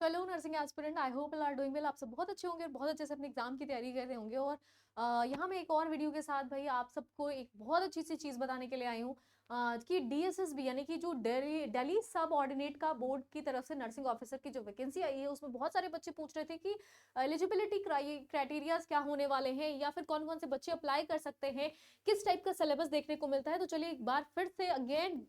Hello nursing aspirant, I hope are doing well. आप सब बहुत अच्छे होंगे और बहुत अच्छे से अपने एग्जाम की तैयारी कर रहे होंगे। और यहाँ मैं एक और वीडियो के साथ भाई आप सबको एक बहुत अच्छी सी चीज़ बताने के लिए आई हूँ कि डीएसएसबी यानी कि जो दिल्ली सब ऑर्डिनेट का बोर्ड की तरफ से नर्सिंग ऑफिसर की जो वैकेंसी आई है, उसमें बहुत सारे बच्चे पूछ रहे थे कि एलिजिबिलिटी क्राइटेरियाज क्या होने वाले हैं या फिर कौन कौन से बच्चे अप्लाई कर सकते हैं, किस टाइप का सिलेबस देखने को मिलता है। तो चलिए एक बार फिर से अगेन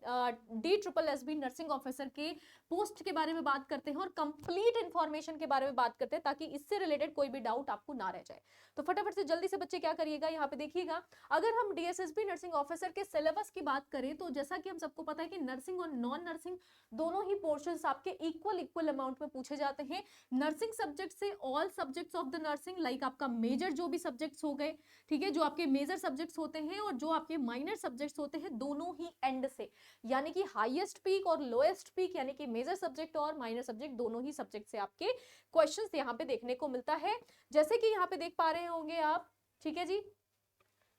DSSB नर्सिंग ऑफिसर के पोस्ट के बारे में बात करते हैं और कंप्लीट इंफॉर्मेशन के बारे में बात करते हैं, ताकि इससे रिलेटेड कोई भी डाउट आपको ना रह जाए। तो फटाफट से जल्दी से बच्चे क्या करिएगा, यहाँ पे देखिएगा। अगर हम डीएसएसबी नर्सिंग ऑफिसर के सिलेबस की बात करें तो जैसा कि हम सबको पता है कि नर्सिंग और नॉन नर्सिंग दोनों ही पोर्शंस आपके इक्वल इक्वल अमाउंट में पूछे जाते हैं। नर्सिंग सब्जेक्ट से all subjects of the nursing, like आपका मेजर जो भी सब्जेक्ट्स हो गए, ठीक है, जो आपके मेजर सब्जेक्ट्स होते हैं और जो आपके माइनर सब्जेक्ट्स होते हैं, दोनों ही एंड से, यानी कि हाईएस्ट पीक और लोएस्ट पीक, यानी कि मेजर सब्जेक्ट और माइनर सब्जेक्ट, दोनों ही सब्जेक्ट से आपके क्वेश्चंस यहाँ पे देखने को मिलता है। जैसे कि यहाँ पे देख पा रहे होंगे आप, ठीक है जी,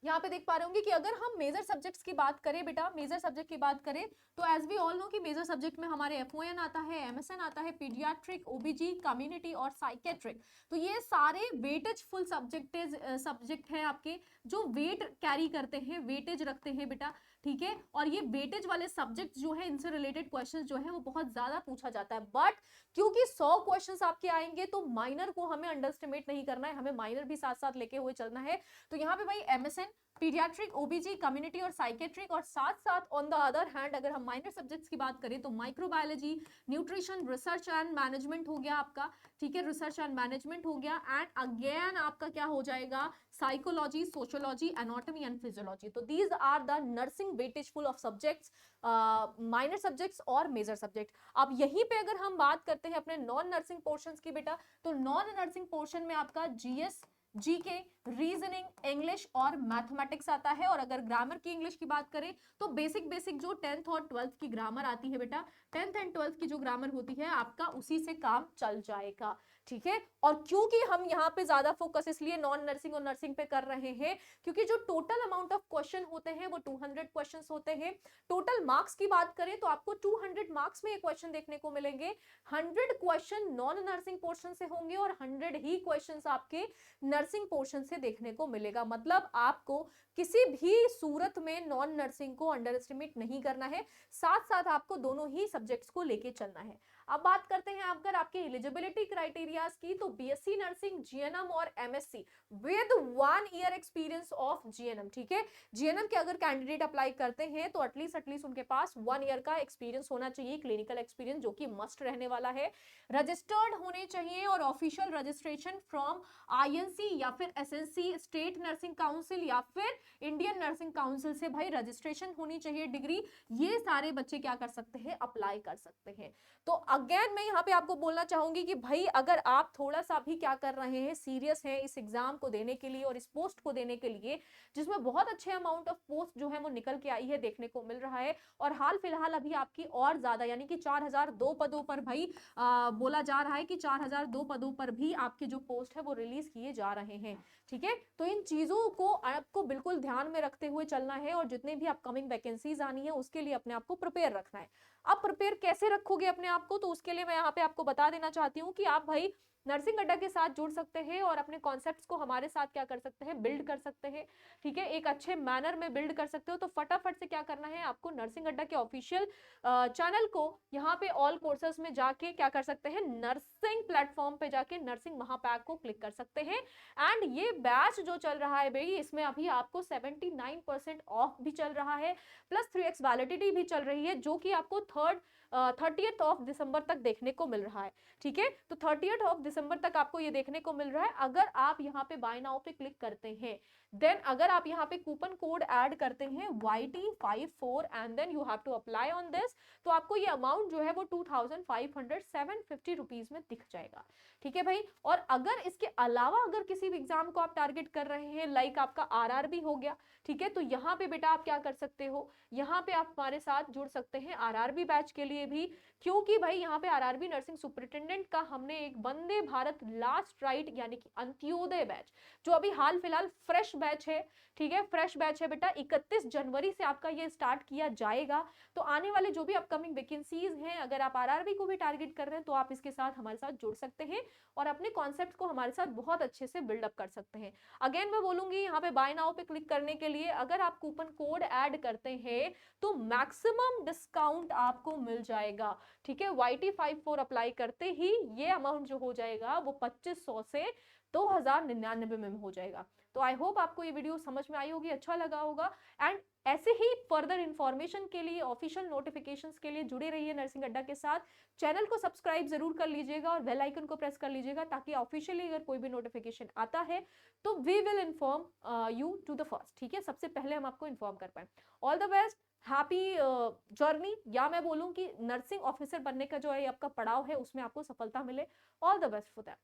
यहाँ पे देख पा रहे होंगे कि अगर हम मेजर सब्जेक्ट्स की बात करें, बेटा मेजर सब्जेक्ट की बात करें, तो एज वी ऑल नो कि मेजर सब्जेक्ट में हमारे एफओएन आता है, एमएसएन आता है, पीडियाट्रिक, ओबीजी, कम्युनिटी और साइकेट्रिक। तो ये सारे वेटेज फुल सब्जेक्ट है आपके, जो वेट कैरी करते हैं, वेटेज रखते हैं बेटा, ठीक है। और ये वेटेज वाले सब्जेक्ट जो है, इनसे रिलेटेड क्वेश्चन जो है वो बहुत ज्यादा पूछा जाता है। बट क्योंकि 100 क्वेश्चन आपके आएंगे तो माइनर को हमें अंडर एस्टिमेट नहीं करना है, हमें माइनर भी साथ साथ लेके हुए चलना है। तो यहाँ पे भाई एमएसएन, पीडियाट्रिक, ओबीजी, कम्युनिटी और साइकेट्रिक, और साथ साथ ऑन द अदर हैंड अगर हम माइनर सब्जेक्ट्स की बात करें तो microbiology, nutrition, research and management हो गया आपका, ठीक है, रिसर्च एंड मैनेजमेंट हो गया। एंड अगेन आपका क्या हो जाएगा, psychology, sociology, anatomy and physiology. तो these are the nursing weightage full of subjects, minor subjects और मेजर सब्जेक्ट। अब यहीं पे अगर हम बात करते हैं अपने नॉन नर्सिंग पोर्शंस की बेटा, तो नॉन नर्सिंग पोर्शन में आपका जीएस, जीके, रीजनिंग, इंग्लिश और मैथमेटिक्स आता है। और अगर ग्रामर की इंग्लिश की बात करें तो बेसिक बेसिक जो 10th और 12th की ग्रामर आती है बेटा, 10th एंड 12th की जो ग्रामर होती है आपका, उसी से काम चल जाएगा, ठीक है। और क्योंकि हम यहाँ पे ज्यादा फोकस इसलिए नॉन नर्सिंग और नर्सिंग पे कर रहे हैं, क्योंकि जो टोटल अमाउंट ऑफ क्वेश्चन होते हैं वो 200 क्वेश्चन होते हैं। टोटल मार्क्स की बात करें तो आपको 200 मार्क्स में ये क्वेश्चन देखने को मिलेंगे। 100 क्वेश्चन नॉन नर्सिंग पोर्शन से होंगे और 100 ही क्वेश्चंस आपके नर्सिंग पोर्शन से देखने को मिलेगा। मतलब आपको किसी भी सूरत में नॉन नर्सिंग को अंडर एस्टिमेट नहीं करना है, साथ साथ आपको दोनों ही सब्जेक्ट्स को लेके चलना है। अब बात करते हैं अगर आपके एलिजिबिलिटी क्राइटेरियाज की, तो बीएससी नर्सिंग, जीएनएम और MSc with 1 year experience of GNM, ठीक है। जीएनएम के अगर कैंडिडेट अप्लाई करते हैं तो एटलीस्ट उनके पास 1 ईयर का एक्सपीरियंस होना चाहिए, क्लिनिकल एक्सपीरियंस, जो कि मस्ट रहने वाला है। रजिस्टर्ड होने चाहिए और ऑफिशियल रजिस्ट्रेशन फ्रॉम आईएनसी या फिर एसएनसी, स्टेट नर्सिंग काउंसिल या फिर इंडियन नर्सिंग काउंसिल से भाई रजिस्ट्रेशन होनी चाहिए, डिग्री। ये सारे बच्चे क्या कर सकते हैं, अप्लाई कर सकते हैं। तो अगेन मैं यहाँ पे आपको बोलना चाहूंगी कि भाई अगर आप थोड़ा सा भी क्या कर रहे हैं, सीरियस हैं इस एग्जाम को देने के लिए और इस पोस्ट को देने के लिए, जिसमें बहुत अच्छे अमाउंट ऑफ पोस्ट जो है वो निकल के आई है, देखने को मिल रहा है। और हाल फिलहाल अभी आपकी और ज्यादा यानी कि 4002 पदों पर भाई बोला जा रहा है कि 4002 पदों पर भी आपके जो पोस्ट है वो रिलीज किए जा रहे हैं, ठीक है। तो इन चीजों को आपको बिल्कुल ध्यान में रखते हुए चलना है और जितने भी अपकमिंग वैकेंसीज आनी है उसके लिए अपने आप को प्रिपेयर रखना है। आप प्रिपेयर कैसे रखोगे अपने आप को, तो उसके लिए मैं यहाँ पे आपको बता देना चाहती हूँ कि आप भाई नर्सिंग अड्डा के साथ जुड़ सकते हैं और अपने कॉन्सेप्ट्स को हमारे साथ क्या कर सकते हैं, बिल्ड कर सकते हैं, ठीक है, एक अच्छे मैनर में बिल्ड कर सकते हो। तो फटाफट से क्या करना है आपको, नर्सिंग अड्डा के ऑफिशियल चैनल को यहाँ पे ऑल कोर्सेज में जाके क्या कर सकते हैं, नर्सिंग प्लेटफॉर्म पे जाके नर्सिंग महापैक को क्लिक कर सकते हैं। एंड ये बैच जो चल रहा है भाई, इसमें अभी आपको 79% ऑफ भी चल रहा है, प्लस 3x वैलिडिटी भी चल रही है, जो कि आपको 30th ऑफ दिसंबर तक देखने को मिल रहा है, ठीक है। तो 30th ऑफ दिसंबर तक आपको ये देखने को मिल रहा है। अगर आप यहाँ पे बाय नाउ पे क्लिक करते हैं, देन अगर आप यहाँ पे कूपन कोड ऐड करते हैं YT54 and then you have to apply on this, तो आपको ये अमाउंट जो है वो 2500 रुपीज में दिख जाएगा, ठीक है भाई। और अगर इसके अलावा अगर किसी भी एग्जाम को आप टारगेट कर रहे हैं, लाइक आपका आरआरबी हो गया, ठीक है, तो यहाँ पे बेटा आप क्या कर सकते हो, यहाँ पे आप हमारे साथ जुड़ सकते हैं आरआरबी बैच के लिए भी, क्योंकि भाई यहाँ पे आरआरबी नर्सिंग सुपरिटेंडेंट का हमने एक वंदे भारत लास्ट राइट यानी कि अंत्योदय बैच, जो अभी हाल फिलहाल फ्रेश बैच है, ठीक है, फ्रेश बैच है बेटा। 31 जनवरी से आपका ये स्टार्ट किया जाएगा। तो आने वाले जो भी अपकमिंग वैकेंसीज हैं, अगर आप आरआरबी को भी टारगेट कर रहे हैं तो आप इसके साथ हमारे साथ जुड़ सकते हैं और अपने कॉन्सेप्ट को हमारे साथ बहुत अच्छे से बिल्डअप कर सकते हैं। अगेन मैं बोलूंगी यहाँ पे बाय नाउ पे क्लिक करने के लिए अगर आप कूपन कोड ऐड करते हैं तो मैक्सिमम डिस्काउंट आपको मिल जाएगा, ठीक है। YT54 अप्लाई करते ही ये अमाउंट जो हो जाएगा वो 2500 से 2099 में हो जाएगा। तो आई होप आपको ये वीडियो समझ में आई होगी, अच्छा लगा होगा। एंड ऐसे ही फर्दर इंफॉर्मेशन के लिए, ऑफिशियल नोटिफिकेशंस के लिए जुड़े रहिए नर्सिंग अड्डा के साथ। चैनल को सब्सक्राइब जरूर कर लीजिएगा और बेल आइकन को प्रेस कर लीजिएगा ताकि ऑफिशियली अगर कोई भी नोटिफिकेशन आता है तो we will inform you to the first, ठीक है, सबसे पहले हम आपको इन्फॉर्म कर पाए। All the best, happy journey, या मैं बोलूं कि नर्सिंग ऑफिसर बनने का जो है आपका पड़ाव है उसमें आपको सफलता मिले। All the best for that.